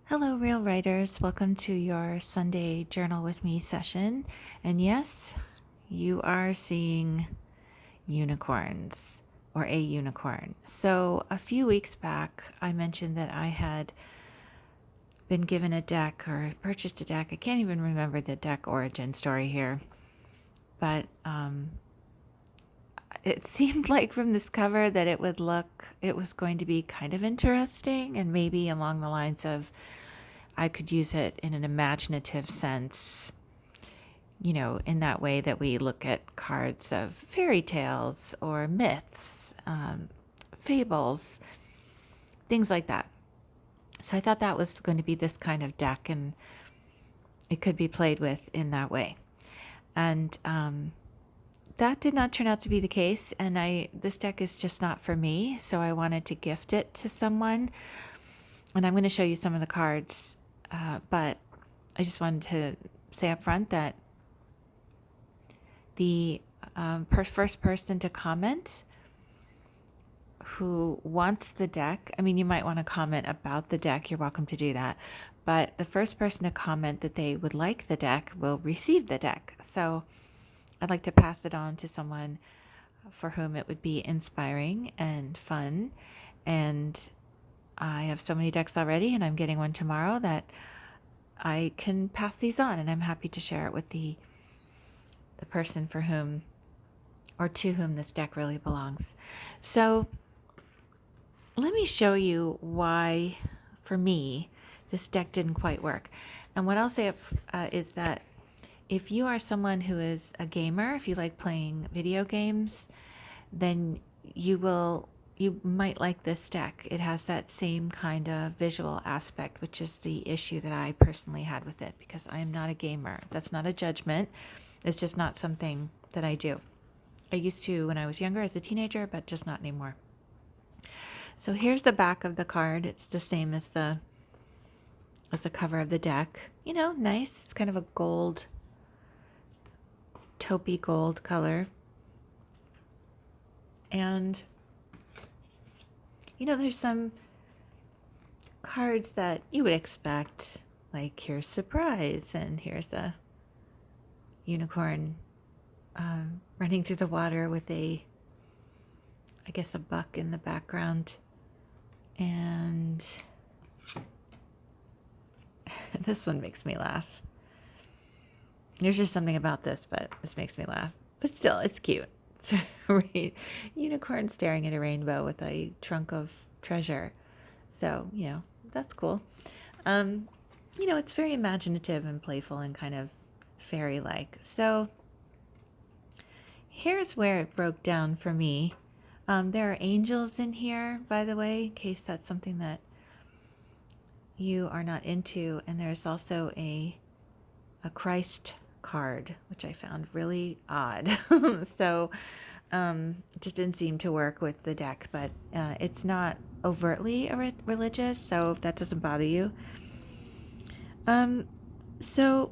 Hello, real writers. Welcome to your Sunday Journal with Me session. And yes, you are seeing unicorns or a unicorn. So, a few weeks back, I mentioned that I had been given a deck or purchased a deck. I can't even remember the deck origin story here, but it seemed like from this cover that it was going to be kind of interesting and maybe along the lines of I could use it in an imaginative sense, in that way that we look at cards of fairy tales or myths, fables, things like that. So I thought that was going to be this kind of deck, and it could be played with in that way. And that did not turn out to be the case, and this deck is just not for me, so I wanted to gift it to someone. And I'm going to show you some of the cards, but I just wanted to say up front that the first person to comment who wants the deck, I mean, you might want to comment about the deck, you're welcome to do that, but the first person to comment that they would like the deck will receive the deck. So I'd like to pass it on to someone for whom it would be inspiring and fun. And I have so many decks already, and I'm getting one tomorrow, that I can pass these on, and I'm happy to share it with the person for whom or to whom this deck really belongs. So let me show you why, for me, this deck didn't quite work. And what I'll say is that if you are someone who is a gamer, if you like playing video games, then you might like this deck. It has that same kind of visual aspect, which is the issue that I personally had with it, because I am not a gamer. That's not a judgment. It's just not something that I do. I used to when I was younger as a teenager, but just not anymore. So here's the back of the card. It's the same as the cover of the deck. Nice. It's kind of a gold, taupey gold color. And there's some cards that you would expect, like here's surprise, and here's a unicorn running through the water with a buck in the background. And this one makes me laugh. There's just something about this, but this makes me laugh. But still, it's cute. Unicorn staring at a rainbow with a trunk of treasure. So, that's cool. It's very imaginative and playful and kind of fairy-like. So, here's where it broke down for me. There are angels in here, by the way, in case that's something that you are not into. And there's also a Christ card, which I found really odd. So it just didn't seem to work with the deck, but it's not overtly religious, so if that doesn't bother you. So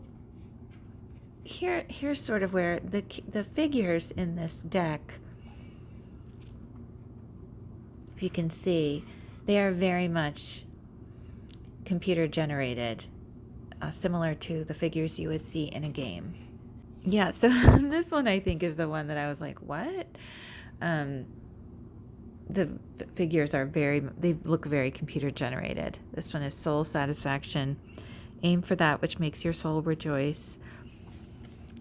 here's sort of where the figures in this deck, if you can see, they are very much computer generated, similar to the figures you would see in a game. Yeah, so this one I think is the one that I was like, what? The figures are they look very computer generated. This one is soul satisfaction. Aim for that which makes your soul rejoice.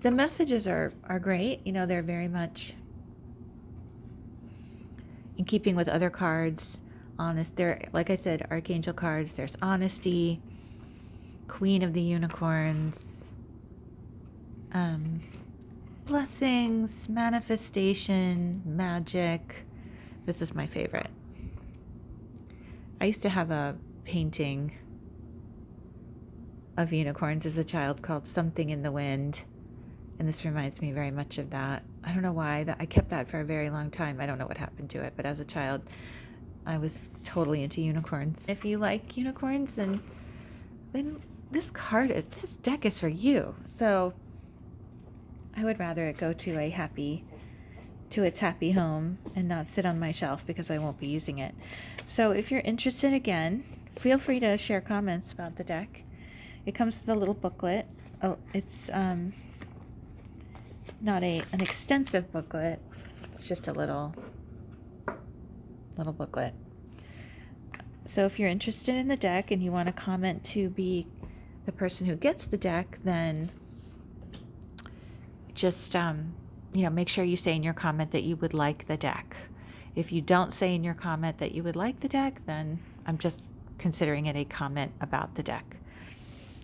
The messages are great. They're very much in keeping with other cards. Honest. They're, like I said, archangel cards. There's honesty, Queen of the Unicorns, blessings, manifestation, magic. This is my favorite. I used to have a painting of unicorns as a child called Something in the Wind, and this reminds me very much of that. I don't know why. I kept that for a very long time. I don't know what happened to it, but as a child, I was totally into unicorns. If you like unicorns, then this deck is for you. So I would rather it go to its happy home and not sit on my shelf, because I won't be using it. So if you're interested, again, feel free to share comments about the deck. It comes with a little booklet. Oh, it's not an extensive booklet. It's just a little booklet. So if you're interested in the deck and you want to comment to be the person who gets the deck, then just make sure you say in your comment that you would like the deck. If you don't say in your comment that you would like the deck, then I'm just considering it a comment about the deck.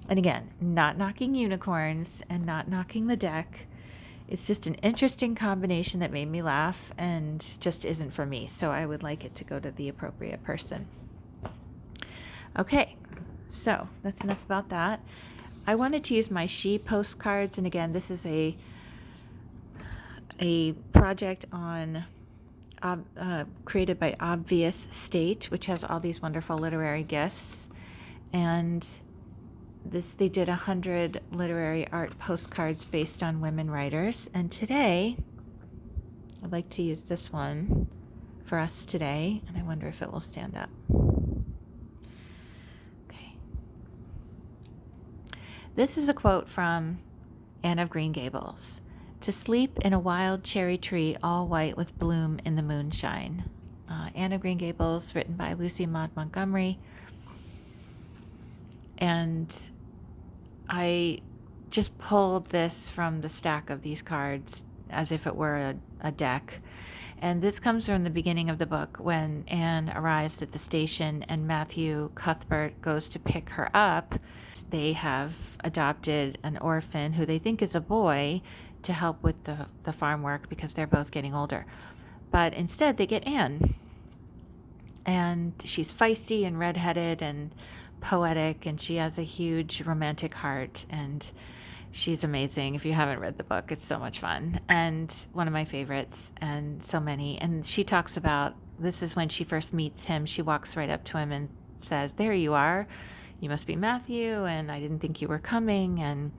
And again, not knocking unicorns and not knocking the deck. It's just an interesting combination that made me laugh and just isn't for me. So I would like it to go to the appropriate person. Okay, so that's enough about that. I wanted to use my She postcards, and again, this is a project on created by Obvious State, which has all these wonderful literary gifts, and they did 100 literary art postcards based on women writers, and today I'd like to use this one for us today, and I wonder if it will stand up. Okay. This is a quote from Anne of Green Gables. To sleep in a wild cherry tree all white with bloom in the moonshine. Anne of Green Gables, written by Lucy Maud Montgomery. And I just pulled this from the stack of these cards as if it were a deck. And this comes from the beginning of the book when Anne arrives at the station and Matthew Cuthbert goes to pick her up. They have adopted an orphan who they think is a boy to help with the farm work because they're both getting older. But instead they get Anne. And she's feisty and redheaded and poetic, and she has a huge romantic heart, and she's amazing. If you haven't read the book, it's so much fun, and one of my favorites, and so many. And she talks about, this is when she first meets him, she walks right up to him and says, "There you are, you must be Matthew, and I didn't think you were coming."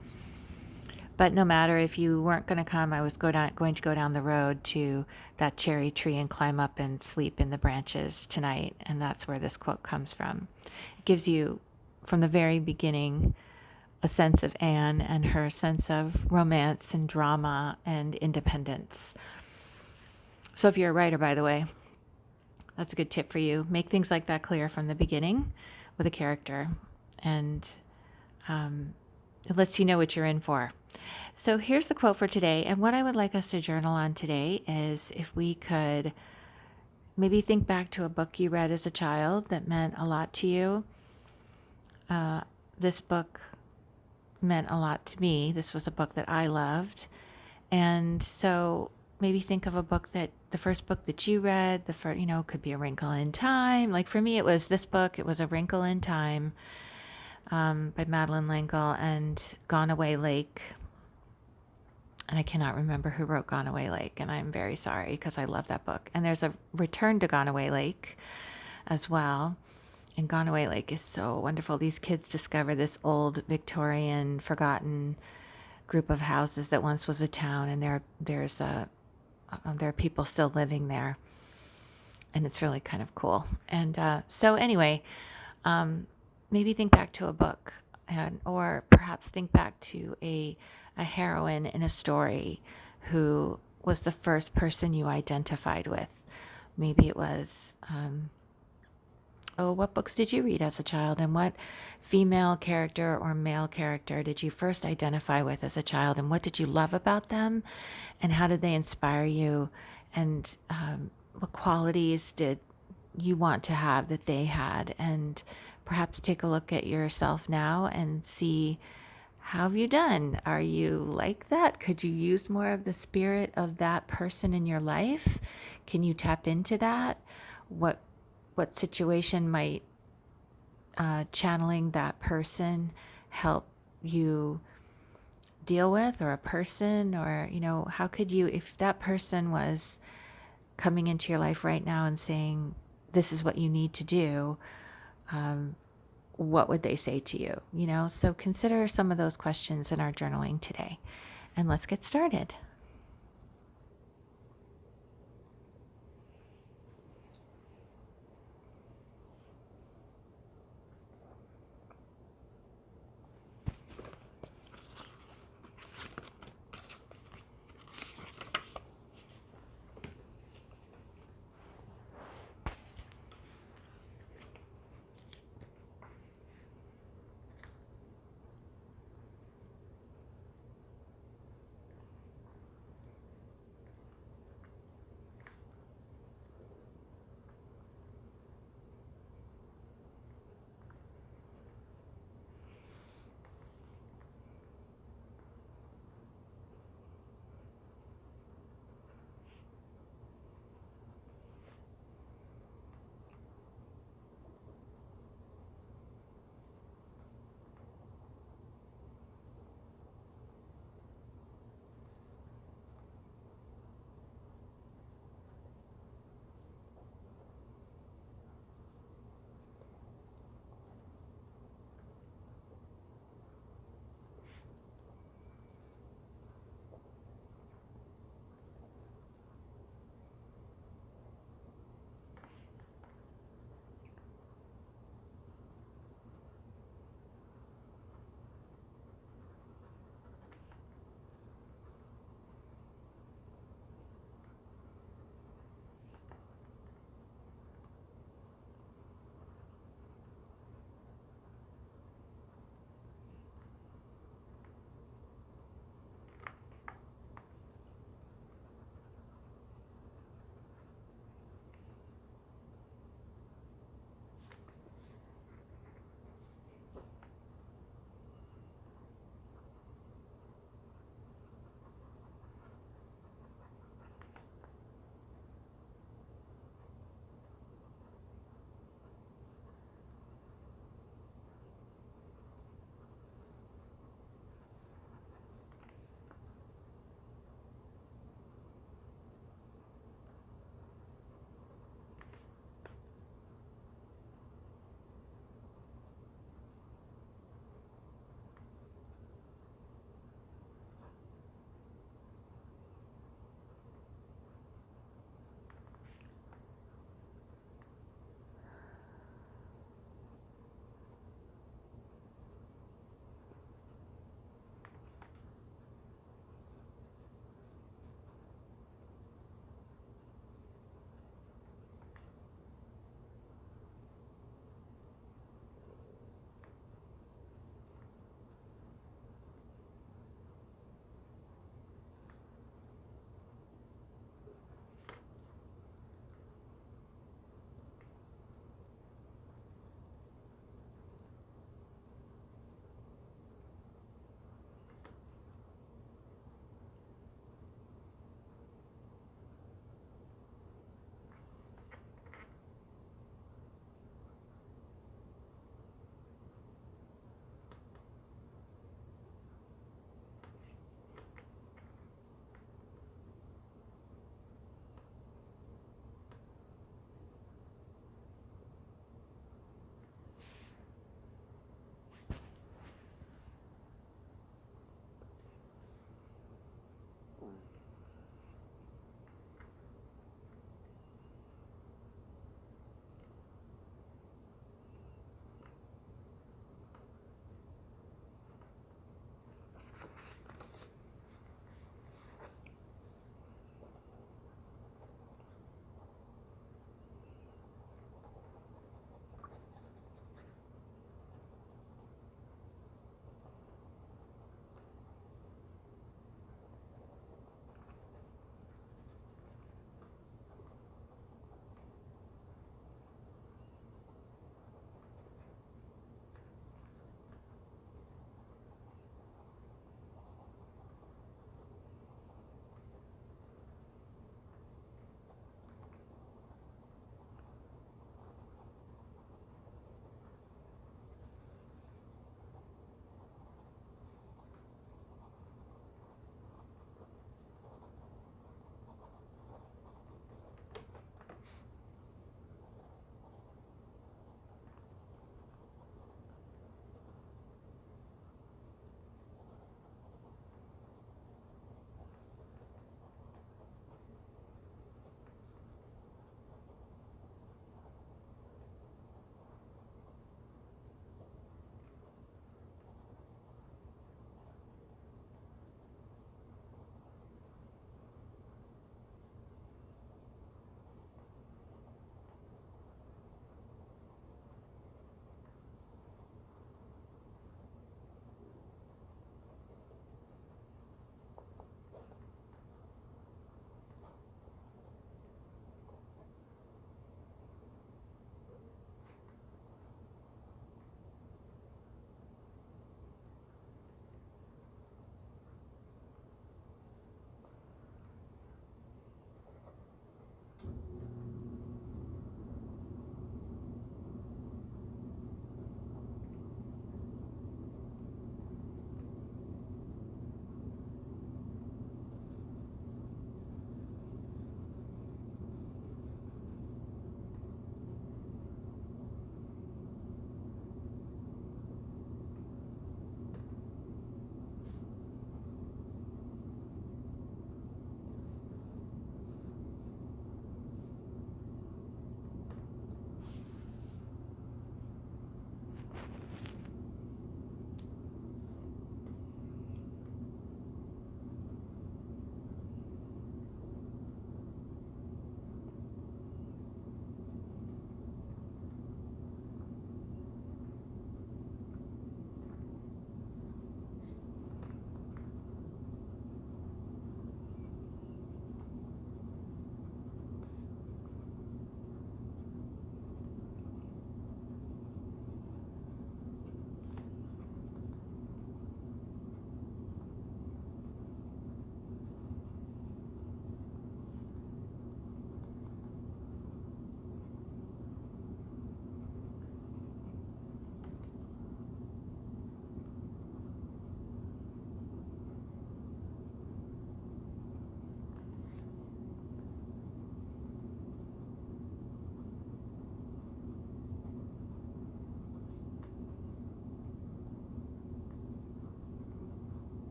But no matter, if you weren't going to come, I was going to go down the road to that cherry tree and climb up and sleep in the branches tonight. And that's where this quote comes from. It gives you, from the very beginning, a sense of Anne and her sense of romance and drama and independence. So if you're a writer, by the way, that's a good tip for you. Make things like that clear from the beginning with a character. And it lets you know what you're in for. So here's the quote for today, and what I would like us to journal on today is if we could maybe think back to a book you read as a child that meant a lot to you. This book meant a lot to me. This was a book that I loved. And so maybe think of a book the first book that you read, could be A Wrinkle in Time. Like for me, it was this book. It was A Wrinkle in Time by Madeleine L'Engle, and Gone Away Lake. And I cannot remember who wrote Gone Away Lake, and I'm very sorry because I love that book. And there's a Return to Gone Away Lake as well. And Gone Away Lake is so wonderful. These kids discover this old Victorian, forgotten group of houses that once was a town, and there are people still living there, and it's really kind of cool. And so anyway, maybe think back to a book, or perhaps think back to a heroine in a story who was the first person you identified with. Maybe it was, what books did you read as a child, and what female character or male character did you first identify with as a child, and what did you love about them, and how did they inspire you, and what qualities did you want to have that they had, and perhaps take a look at yourself now and see, how have you done? Are you like that? Could you use more of the spirit of that person in your life? Can you tap into that? What situation might channeling that person help you deal with, or a person, or how could you, if that person was coming into your life right now and saying, this is what you need to do, what would they say to you? So consider some of those questions in our journaling today. And let's get started.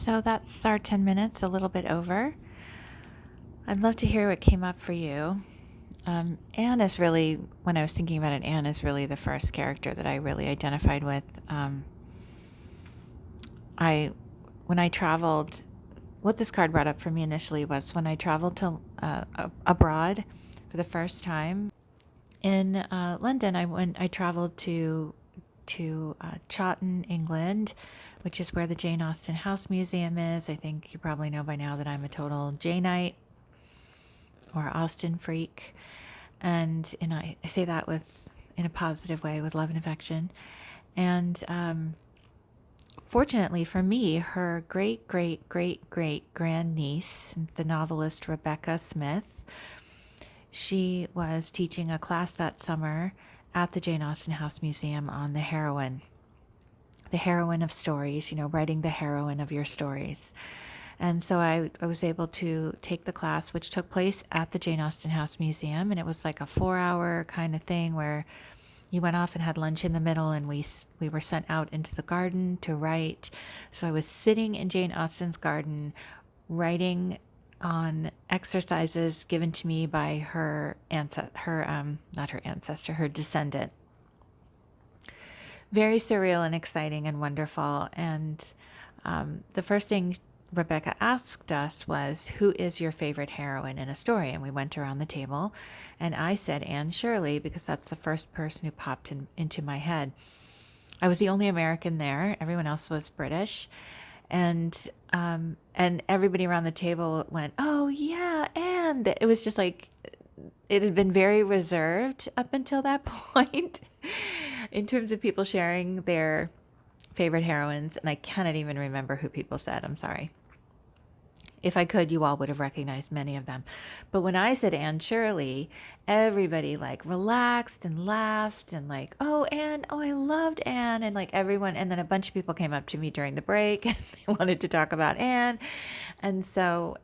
So that's our 10 minutes, a little bit over. I'd love to hear what came up for you. Anne is really, when I was thinking about it, Anne is really the first character that I really identified with. When I traveled, what this card brought up for me initially was when I traveled to abroad for the first time in London. I traveled to Chawton, England, which is where the Jane Austen House Museum is. I think you probably know by now that I'm a total Janeite or Austen freak, and I say that in a positive way, with love and affection. And fortunately for me, her great great great great grandniece, the novelist Rebecca Smith, she was teaching a class that summer at the Jane Austen House Museum on the heroine of stories, writing the heroine of your stories. And so I was able to take the class, which took place at the Jane Austen House Museum, and it was like a 4-hour kind of thing where you went off and had lunch in the middle, and we were sent out into the garden to write. So I was sitting in Jane Austen's garden writing on exercises given to me by her descendant. Very surreal and exciting and wonderful. And the first thing Rebecca asked us was, who is your favorite heroine in a story? And we went around the table, and I said Anne Shirley, because that's the first person who popped into my head. I was the only American there. Everyone else was British. And everybody around the table went, oh yeah, Anne. It was just like, it had been very reserved up until that point in terms of people sharing their favorite heroines, and I cannot even remember who people said. I'm sorry. If I could, you all would have recognized many of them. But when I said Anne Shirley, everybody like relaxed and laughed and like, oh, Anne, oh, I loved Anne. And like everyone, and then a bunch of people came up to me during the break and they wanted to talk about Anne. And so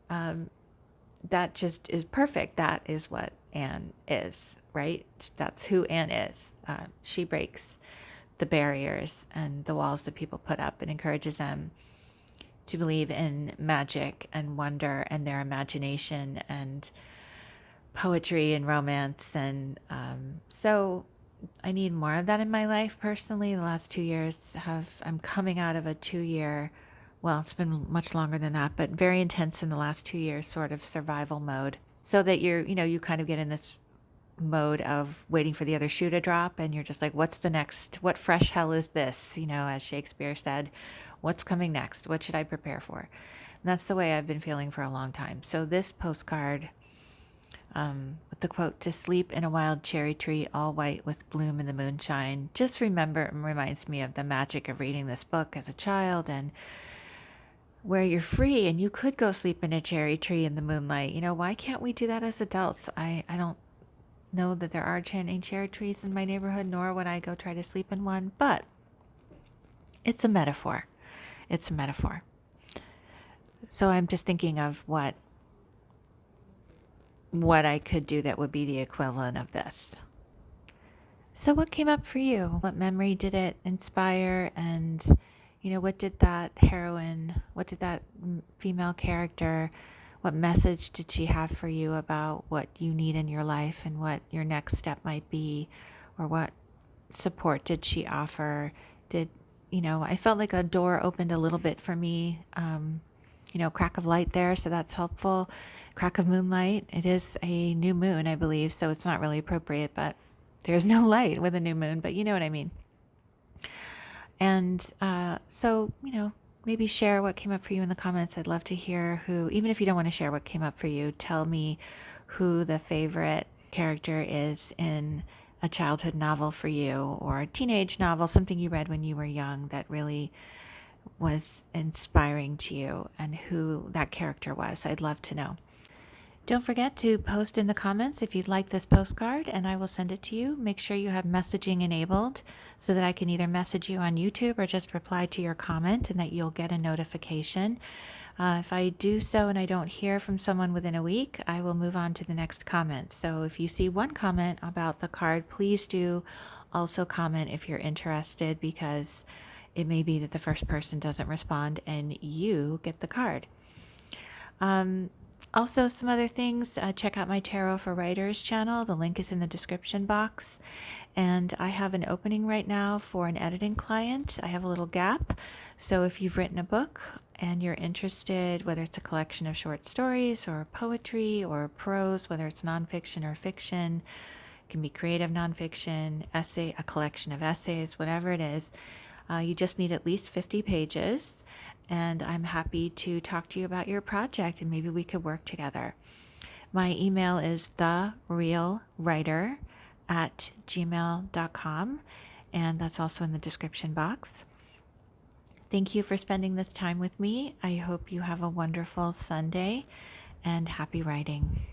that just is perfect. That is what Anne is, right? That's who Anne is. She breaks the barriers and the walls that people put up and encourages them to believe in magic and wonder and their imagination and poetry and romance. And so I need more of that in my life personally. The last 2 years I'm coming out of a 2-year, well, it's been much longer than that, but very intense in the last 2 years, sort of survival mode, so that you kind of get in this mode of waiting for the other shoe to drop, and you're just like, what's the next, what fresh hell is this, as Shakespeare said, what's coming next, what should I prepare for? And that's the way I've been feeling for a long time. So this postcard, with the quote, to sleep in a wild cherry tree all white with bloom in the moonshine, just reminds me of the magic of reading this book as a child, and where you're free and you could go sleep in a cherry tree in the moonlight. Why can't we do that as adults? I don't know that there are any cherry trees in my neighborhood, nor would I go try to sleep in one, but it's a metaphor. It's a metaphor. So I'm just thinking of what I could do that would be the equivalent of this. So what came up for you? What memory did it inspire? And what did that heroine, what did that female character, what message did she have for you about what you need in your life and what your next step might be? Or what support did she offer? I felt like a door opened a little bit for me, crack of light there, so that's helpful. Crack of moonlight. It is a new moon, I believe, so it's not really appropriate, but there's no light with a new moon, but you know what I mean. And so, maybe share what came up for you in the comments. I'd love to hear who, even if you don't want to share what came up for you, tell me who the favorite character is in a childhood novel for you, or a teenage novel, something you read when you were young that really was inspiring to you, and who that character was. I'd love to know. Don't forget to post in the comments if you'd like this postcard, and I will send it to you. Make sure you have messaging enabled so that I can either message you on YouTube or just reply to your comment, and that you'll get a notification. If I do so and I don't hear from someone within a week, I will move on to the next comment. So if you see one comment about the card, please do also comment if you're interested, because it may be that the first person doesn't respond and you get the card. Um, Also, some other things, check out my Tarot for Writers channel. The link is in the description box. And I have an opening right now for an editing client. I have a little gap. So if you've written a book and you're interested, whether it's a collection of short stories or poetry or prose, whether it's nonfiction or fiction, it can be creative nonfiction, essay, a collection of essays, whatever it is, you just need at least 50 pages. And I'm happy to talk to you about your project and maybe we could work together. My email is therealwriter@gmail.com, and that's also in the description box. Thank you for spending this time with me. I hope you have a wonderful Sunday and happy writing.